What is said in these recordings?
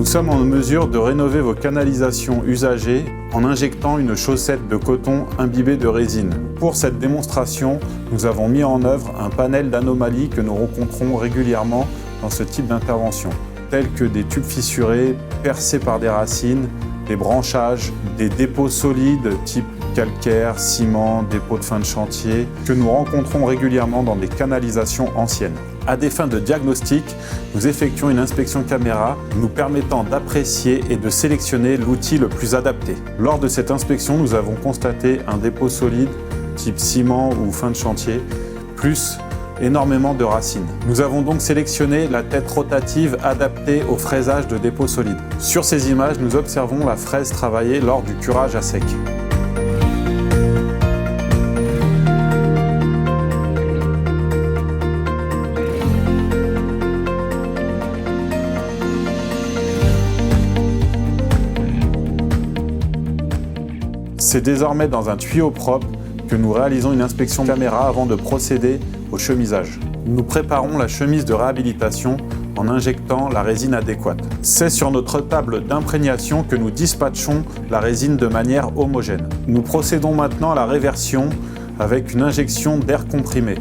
sommes en mesure de rénover vos canalisations usagées en injectant une chaussette de coton imbibée de résine. Pour cette démonstration, nous avons mis en œuvre un panel d'anomalies que nous rencontrons régulièrement dans ce type d'intervention, tels que des tubes fissurés, percés par des racines, des branchages, des dépôts solides type calcaire, ciment, dépôts de fin de chantier, que nous rencontrons régulièrement dans des canalisations anciennes. À des fins de diagnostic, nous effectuons une inspection caméra nous permettant d'apprécier et de sélectionner l'outil le plus adapté. Lors de cette inspection, nous avons constaté un dépôt solide type ciment ou fin de chantier, plus énormément de racines. Nous avons donc sélectionné la tête rotative adaptée au fraisage de dépôts solides. Sur ces images, nous observons la fraise travaillée lors du curage à sec. C'est désormais dans un tuyau propre que nous réalisons une inspection caméra avant de procéder au chemisage. Nous préparons la chemise de réhabilitation en injectant la résine adéquate. C'est sur notre table d'imprégnation que nous dispatchons la résine de manière homogène. Nous procédons maintenant à la réversion avec une injection d'air comprimé.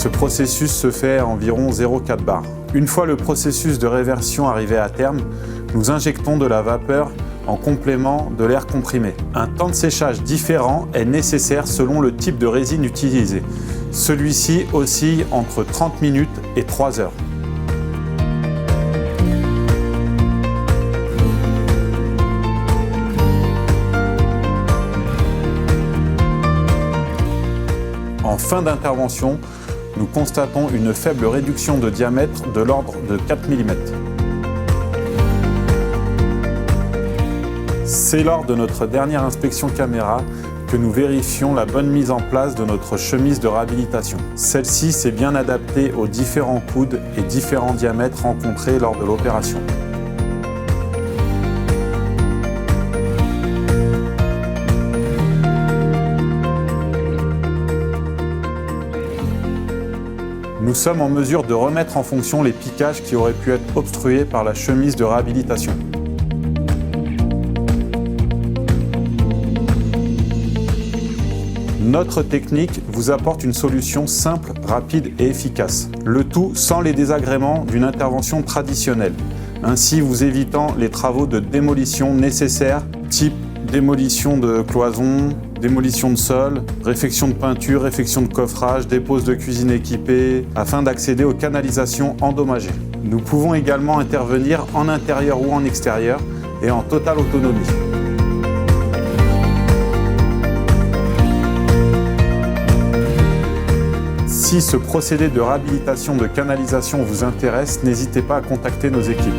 Ce processus se fait à environ 0,4 bar. Une fois le processus de réversion arrivé à terme, nous injectons de la vapeur en complément de l'air comprimé. Un temps de séchage différent est nécessaire selon le type de résine utilisée. Celui-ci oscille entre 30 minutes et 3 heures. En fin d'intervention, nous constatons une faible réduction de diamètre de l'ordre de 4 mm. C'est lors de notre dernière inspection caméra que nous vérifions la bonne mise en place de notre chemise de réhabilitation. Celle-ci s'est bien adaptée aux différents coudes et différents diamètres rencontrés lors de l'opération. Nous sommes en mesure de remettre en fonction les piquages qui auraient pu être obstrués par la chemise de réhabilitation. Notre technique vous apporte une solution simple, rapide et efficace. Le tout sans les désagréments d'une intervention traditionnelle, ainsi vous évitant les travaux de démolition nécessaires, type démolition de cloisons, démolition de sol, réfection de peinture, réfection de coffrage, dépose de cuisine équipée, afin d'accéder aux canalisations endommagées. Nous pouvons également intervenir en intérieur ou en extérieur et en totale autonomie. Si ce procédé de réhabilitation de canalisation vous intéresse, n'hésitez pas à contacter nos équipes.